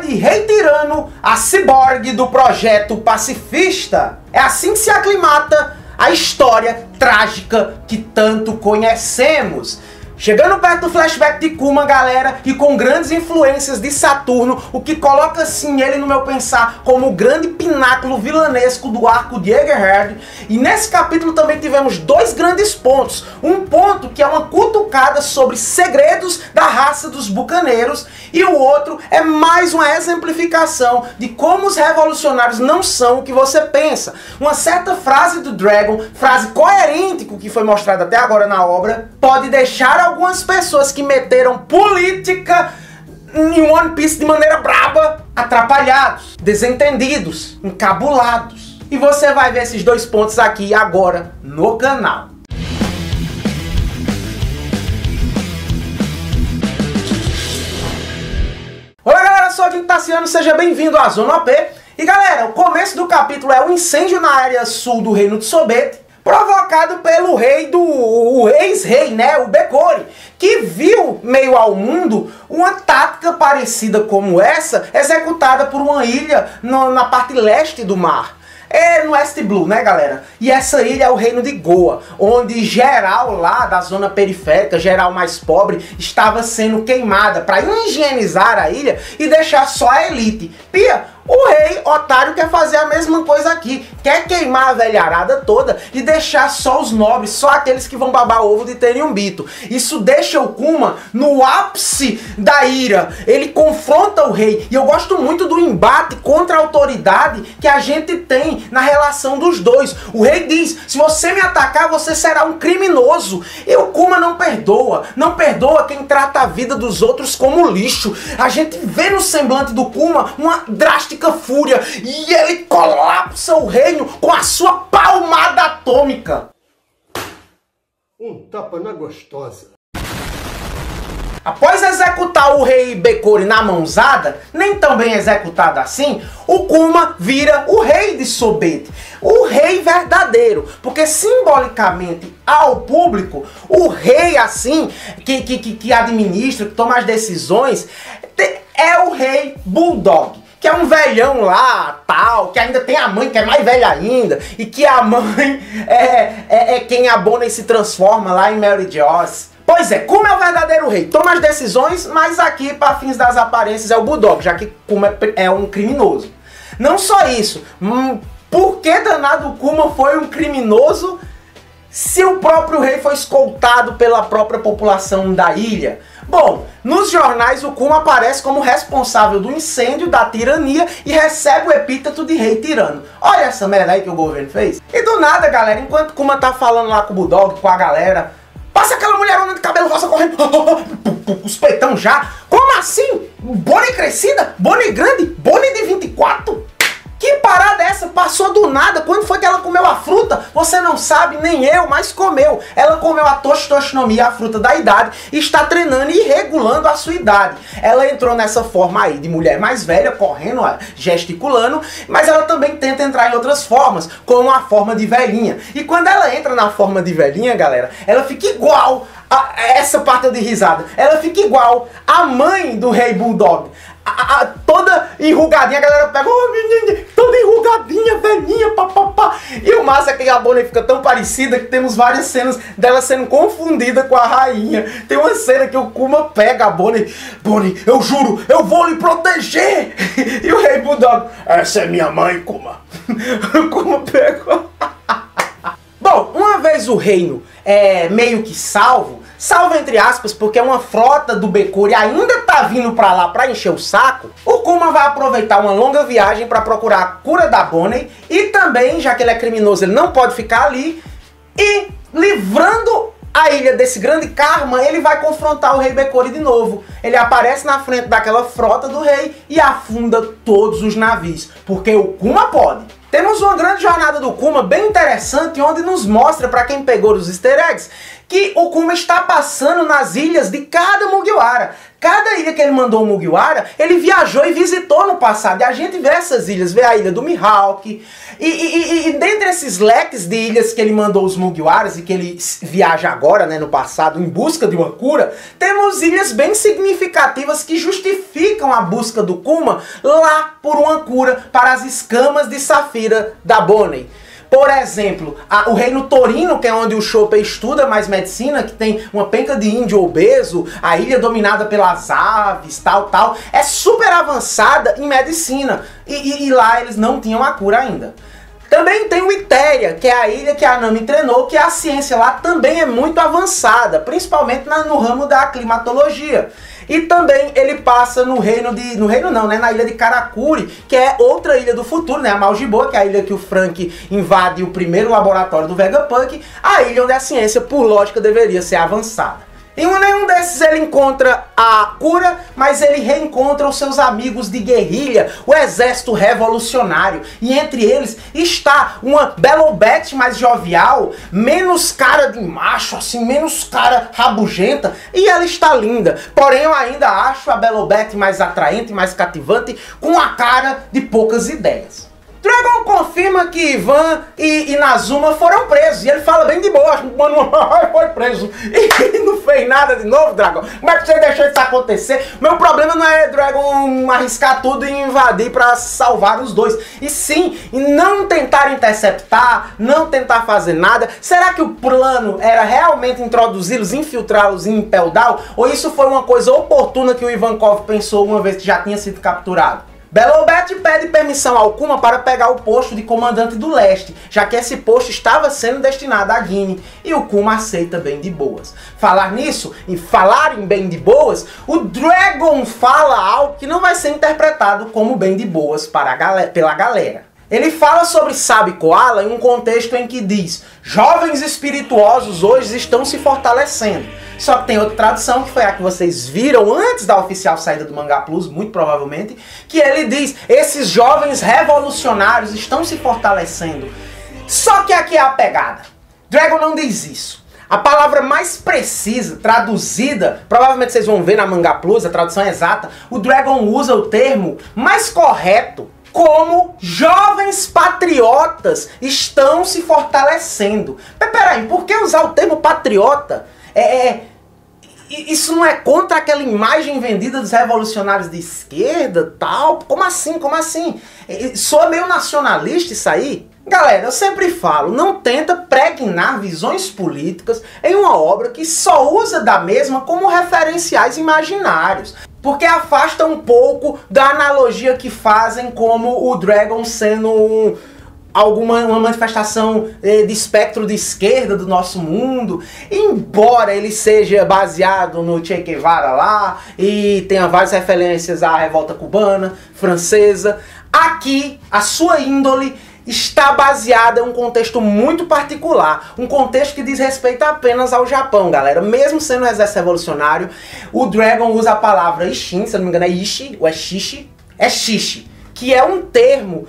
de Rei Tirano, a ciborgue do projeto pacifista. É assim que se aclimata a história trágica que tanto conhecemos. Chegando perto do flashback de Kuma, galera, e com grandes influências de Saturno, o que coloca sim ele, no meu pensar, como o grande pináculo vilanesco do arco de Egghead. E nesse capítulo também tivemos dois grandes pontos. Um ponto que é uma cutucada sobre segredos da raça dos bucaneiros, e o outro é mais uma exemplificação de como os revolucionários não são o que você pensa. Uma certa frase do Dragon, frase coerente com o que foi mostrado até agora na obra, pode deixar algumas pessoas que meteram política em One Piece de maneira braba atrapalhados, desentendidos, encabulados. E você vai ver esses dois pontos aqui agora no canal. Olá galera, eu sou o Adinho Tassiano, seja bem-vindo à Zona OP. E galera, o começo do capítulo é um incêndio na área sul do reino de Sobete, provocado pelo rei o ex-rei, né, o Bekori, que viu meio ao mundo uma tática parecida como essa, executada por uma ilha na parte leste do mar. É no West Blue, né, galera? E essa ilha é o reino de Goa, onde geral lá da zona periférica, geral mais pobre, estava sendo queimada para higienizar a ilha e deixar só a elite. Pia, o rei otário quer fazer a mesma coisa aqui, quer queimar a velharada toda e deixar só os nobres, só aqueles que vão babar ovo de terem um bito. Isso deixa o Kuma no ápice da ira, ele confronta o rei, e eu gosto muito do embate contra a autoridade que a gente tem na relação dos dois. O rei diz, se você me atacar, você será um criminoso, e o Kuma não perdoa quem trata a vida dos outros como lixo. A gente vê no semblante do Kuma uma drástica fúria, e ele colapsa o reino com a sua palmada atômica. Um tapa na gostosa. Após executar o rei Bekori na mãozada, nem tão bem executado assim, o Kuma vira o rei de Sobete, o rei verdadeiro, porque simbolicamente ao público, o rei assim, que administra, que toma as decisões, é o rei Bulldog, que é um velhão lá, tal, que ainda tem a mãe que é mais velha ainda, e que a mãe é quem a Bonnie se transforma lá em Mary Joss. Pois é, Kuma é o verdadeiro rei, toma as decisões, mas aqui, para fins das aparências, é o Bulldog, já que Kuma é um criminoso. Não só isso, por que danado o Kuma foi um criminoso se o próprio rei foi escoltado pela própria população da ilha? Bom, nos jornais o Kuma aparece como responsável do incêndio, da tirania, e recebe o epíteto de Rei Tirano. Olha essa merda aí que o governo fez. E do nada, galera, enquanto Kuma tá falando lá com o Bulldog, com a galera, passa aquela mulherona de cabelo rosa correndo, os peitão já. Como assim? Bonnie crescida? Bonnie grande? Bonnie de 24? Que parada é essa? Passou do nada. Quando foi que ela comeu a fruta? Você não sabe, nem eu, mas comeu. Ela comeu a Toshitoshinomi, a fruta da idade, e está treinando e regulando a sua idade. Ela entrou nessa forma aí de mulher mais velha, correndo, gesticulando, mas ela também tenta entrar em outras formas, como a forma de velhinha. E quando ela entra na forma de velhinha, galera, ela fica igual essa parte de risada. Ela fica igual a mãe do rei Bulldog. Toda enrugadinha, a galera pega, oh menina, toda enrugadinha, velhinha, papapá. E o massa é que a Bonnie fica tão parecida que temos várias cenas dela sendo confundida com a rainha. Tem uma cena que o Kuma pega a Bonnie, Bonnie, eu juro, eu vou lhe proteger. E o rei Bulldog, essa é minha mãe, Kuma. O Kuma pega. Bom, uma vez o reino é meio que salvo entre aspas, porque uma frota do Bekori ainda tá vindo pra lá pra encher o saco, o Kuma vai aproveitar uma longa viagem pra procurar a cura da Bonnie, e também, já que ele é criminoso, ele não pode ficar ali, e livrando a ilha desse grande karma, ele vai confrontar o rei Bekori de novo. Ele aparece na frente daquela frota do rei e afunda todos os navios, porque o Kuma pode. Temos uma grande jornada do Kuma bem interessante, onde nos mostra, para quem pegou os easter eggs, que o Kuma está passando nas ilhas de cada Mugiwara. Cada ilha que ele mandou o Mugiwara, ele viajou e visitou no passado. E a gente vê essas ilhas, vê a ilha do Mihawk. E dentre esses leques de ilhas que ele mandou os Mugiwaras e que ele viaja agora, né, no passado, em busca de uma cura, temos ilhas bem significativas que justificam a busca do Kuma lá por uma cura para as escamas de Safira da Bonnie. Por exemplo, o reino Torino, que é onde o Chopper estuda mais medicina, que tem uma penca de índio obeso, a ilha dominada pelas aves, tal, é super avançada em medicina. E lá eles não tinham a cura ainda. Também tem o Iteria, que é a ilha que a Nami treinou, que a ciência lá também é muito avançada, principalmente no ramo da climatologia. E também ele passa na ilha de Karakuri, que é outra ilha do futuro, né? A Maljiboa, que é a ilha que o Frank invade o primeiro laboratório do Vegapunk, a ilha onde a ciência, por lógica, deveria ser avançada. Em nenhum desses ele encontra a cura, mas ele reencontra os seus amigos de guerrilha, o exército revolucionário. E entre eles está uma Belobete mais jovial, menos cara de macho, assim, menos cara rabugenta. E ela está linda. Porém, eu ainda acho a Belobete mais atraente, mais cativante, com a cara de poucas ideias. Dragon confirma que Ivan e Inazuma foram presos. E ele fala bem de boa, mano, foi preso. E não fez nada de novo, Dragon. Como é que você deixou isso acontecer? Meu problema não é Dragon arriscar tudo e invadir pra salvar os dois. E sim, não tentar interceptar, não tentar fazer nada. Será que o plano era realmente introduzi-los, infiltrá-los em Impel Down? Ou isso foi uma coisa oportuna que o Ivankov pensou uma vez que já tinha sido capturado? Belobete pede permissão ao Kuma para pegar o posto de comandante do leste, já que esse posto estava sendo destinado a Guine, e o Kuma aceita bem de boas. Falar nisso, e falar em bem de boas, o Dragon fala algo que não vai ser interpretado como bem de boas pela galera. Ele fala sobre Sabe Koala em um contexto em que diz: jovens espirituosos hoje estão se fortalecendo. Só que tem outra tradução, que foi a que vocês viram antes da oficial saída do Manga Plus, muito provavelmente, que ele diz: esses jovens revolucionários estão se fortalecendo. Só que aqui é a pegada. Dragon não diz isso. A palavra mais precisa, traduzida, provavelmente vocês vão ver na Manga Plus, a tradução é exata, o Dragon usa o termo mais correto como jovens patriotas estão se fortalecendo. Mas peraí, por que usar o termo patriota? Isso não é contra aquela imagem vendida dos revolucionários de esquerda, tal? Como assim? Como assim? Soa meio nacionalista isso aí? Galera, eu sempre falo, não tenta pregnar visões políticas em uma obra que só usa da mesma como referenciais imaginários. Porque afasta um pouco da analogia que fazem como o Dragon sendo uma manifestação de espectro de esquerda do nosso mundo, embora ele seja baseado no Che Guevara lá e tenha várias referências à revolta cubana, francesa. Aqui a sua índole está baseada em um contexto muito particular, um contexto que diz respeito apenas ao Japão, galera. Mesmo sendo um exército revolucionário, o Dragon usa a palavra Ishin, se eu não me engano é Ishi, ou é Shishi? É Shishi, que é um termo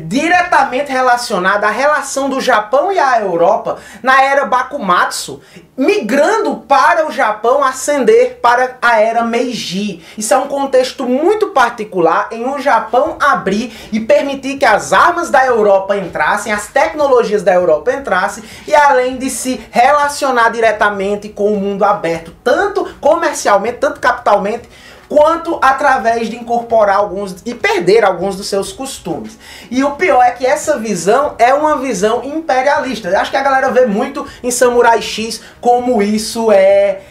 diretamente relacionado à relação do Japão e à Europa na era Bakumatsu, migrando para o Japão ascender para a era Meiji. Isso é um contexto muito particular em um Japão abrir e permitir que as armas da Europa entrassem, as tecnologias da Europa entrassem, e além de se relacionar diretamente com o mundo aberto, tanto comercialmente, tanto capitalmente, quanto através de incorporar alguns e perder alguns dos seus costumes. E o pior é que essa visão é uma visão imperialista. Eu acho que a galera vê muito em Samurai X como isso é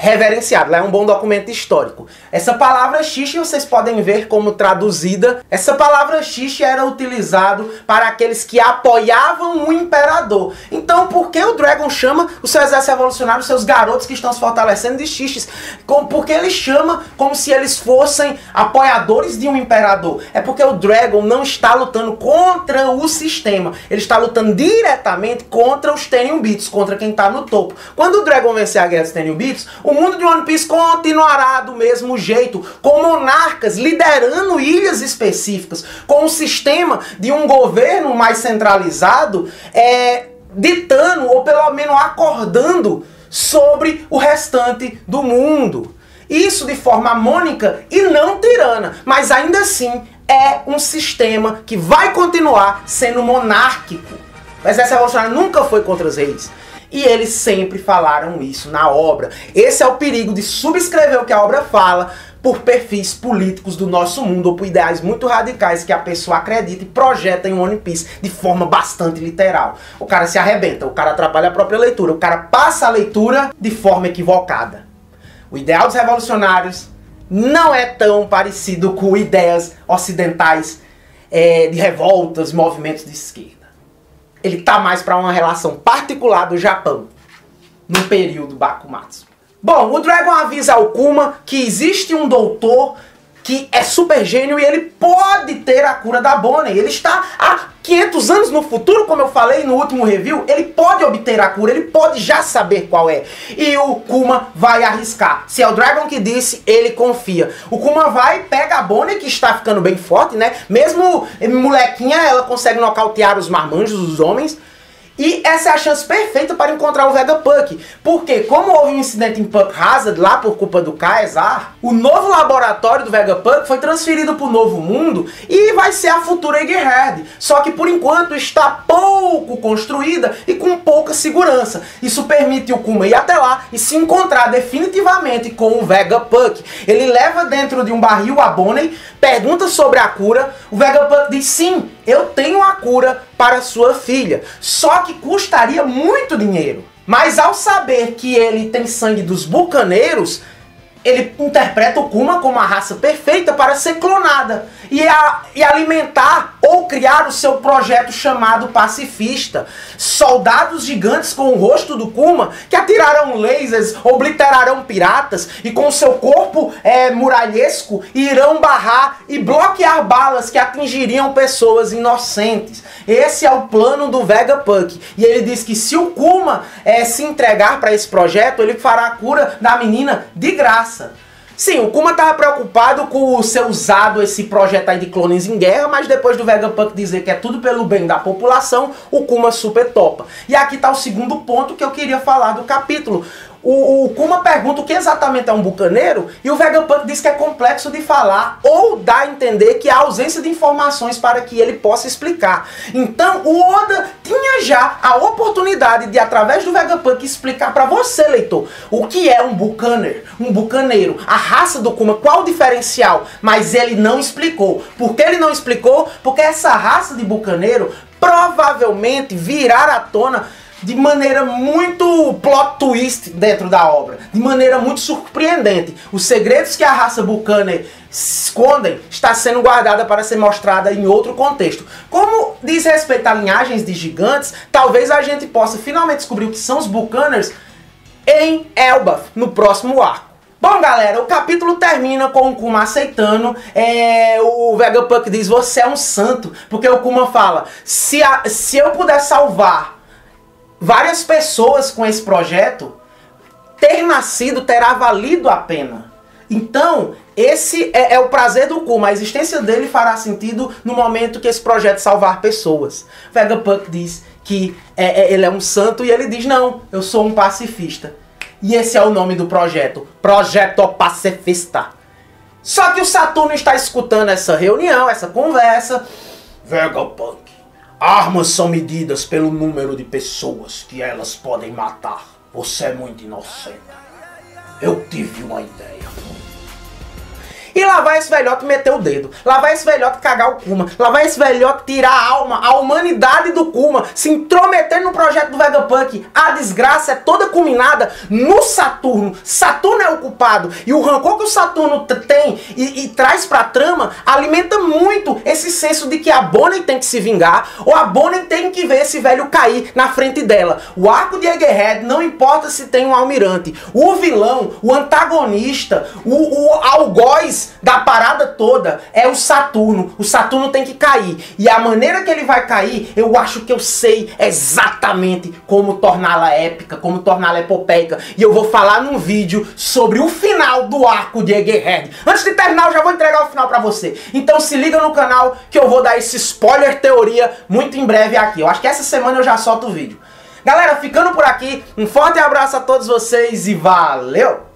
reverenciado. Lá é um bom documento histórico. Essa palavra Shishi, vocês podem ver como traduzida. Essa palavra Shishi era utilizado para aqueles que apoiavam o imperador. Então, por que o Dragon chama o seu exército revolucionário, os seus garotos que estão se fortalecendo, de Shishis? Porque ele chama como se eles fossem apoiadores de um imperador. É porque o Dragon não está lutando contra o sistema. Ele está lutando diretamente contra os Tenryubits, contra quem está no topo. Quando o Dragon vencer a guerra dos Tenryubits, o mundo de One Piece continuará do mesmo jeito, com monarcas liderando ilhas específicas, com o sistema de um governo mais centralizado, ditando, ou pelo menos acordando sobre o restante do mundo. Isso de forma harmônica e não tirana, mas ainda assim é um sistema que vai continuar sendo monárquico. O exército revolucionário nunca foi contra os reis. E eles sempre falaram isso na obra. Esse é o perigo de subscrever o que a obra fala por perfis políticos do nosso mundo ou por ideais muito radicais que a pessoa acredita e projeta em One Piece de forma bastante literal. O cara se arrebenta, o cara atrapalha a própria leitura, o cara passa a leitura de forma equivocada. O ideal dos revolucionários não é tão parecido com ideias ocidentais de revoltas, movimentos de esquerda. Ele tá mais para uma relação particular do Japão no período Bakumatsu. Bom, o Dragon avisa ao Kuma que existe um doutor que é super gênio e ele pode ter a cura da Bonnie. Ele está há 500 anos no futuro, como eu falei no último review. Ele pode obter a cura, ele pode já saber qual é. E o Kuma vai arriscar. Se é o Dragon que disse, ele confia. O Kuma vai, pega a Bonnie, que está ficando bem forte, né? Mesmo molequinha, ela consegue nocautear os marmanjos, os homens. E essa é a chance perfeita para encontrar o Vegapunk. Porque, como houve um incidente em Punk Hazard, lá por culpa do Caesar, o novo laboratório do Vegapunk foi transferido para o Novo Mundo e vai ser a futura Egghead. Só que, por enquanto, está pouco construída e com pouca segurança. Isso permite o Kuma ir até lá e se encontrar definitivamente com o Vegapunk. Ele leva dentro de um barril a Bonnie, pergunta sobre a cura. O Vegapunk diz: sim, eu tenho a cura para sua filha. Só que custaria muito dinheiro. Mas ao saber que ele tem sangue dos bucaneiros, ele interpreta o Kuma como a raça perfeita para ser clonada e alimentar ou criar o seu projeto chamado pacifista. Soldados gigantes com o rosto do Kuma que atirarão lasers, obliterarão piratas e com seu corpo muralhesco irão barrar e bloquear balas que atingiriam pessoas inocentes. Esse é o plano do Vegapunk. E ele diz que se o Kuma se entregar para esse projeto, ele fará a cura da menina de graça. Sim, o Kuma estava preocupado com ser usado esse projeto aí de clones em guerra, mas depois do Vegapunk dizer que é tudo pelo bem da população, o Kuma super topa. E aqui está o segundo ponto que eu queria falar do capítulo. O Kuma pergunta o que exatamente é um bucaneiro e o Vegapunk diz que é complexo de falar ou dá a entender que há ausência de informações para que ele possa explicar. Então o Oda tinha já a oportunidade de, através do Vegapunk, explicar para você, leitor, o que é um bucaneiro, a raça do Kuma, qual o diferencial, mas ele não explicou. Por que ele não explicou? Porque essa raça de bucaneiro provavelmente virá à tona de maneira muito plot twist dentro da obra, de maneira muito surpreendente. Os segredos que a raça Bucaner escondem está sendo guardada para ser mostrada em outro contexto. Como diz respeito a linhagens de gigantes, talvez a gente possa finalmente descobrir o que são os Bucaners em Elbaf, no próximo arco. Bom, galera, o capítulo termina com o Kuma aceitando. O Vegapunk diz: você é um santo, porque o Kuma fala: se eu puder salvar várias pessoas com esse projeto, ter nascido terá valido a pena. Então, esse é o prazer do Kuma. A existência dele fará sentido no momento que esse projeto salvar pessoas. Vegapunk diz que ele é um santo e ele diz: não, eu sou um pacifista. E esse é o nome do projeto, Projeto Pacifista. Só que o Saturno está escutando essa reunião, essa conversa. Vegapunk, armas são medidas pelo número de pessoas que elas podem matar. Você é muito inocente. Eu tive uma ideia. E lá vai esse velhote meter o dedo. Lá vai esse velhote cagar o Kuma. Lá vai esse velhote tirar a alma, a humanidade do Kuma. Se intrometer no projeto do Vegapunk. A desgraça é toda culminada no Saturno. Saturno é o culpado. E o rancor que o Saturno tem e traz pra trama alimenta muito esse senso de que a Bonnie tem que se vingar. Ou a Bonnie tem que ver esse velho cair na frente dela. O arco de Egghead, não importa se tem um almirante. O vilão, o antagonista, o algoz da parada toda é o Saturno. O Saturno tem que cair. E a maneira que ele vai cair, eu acho que eu sei exatamente como torná-la épica, como torná-la epopeica. E eu vou falar num vídeo sobre o final do arco de Egghead. Antes de terminar, eu já vou entregar o final pra você. Então se liga no canal que eu vou dar esse spoiler teoria muito em breve aqui. Eu acho que essa semana eu já solto o vídeo. Galera, ficando por aqui, um forte abraço a todos vocês e valeu!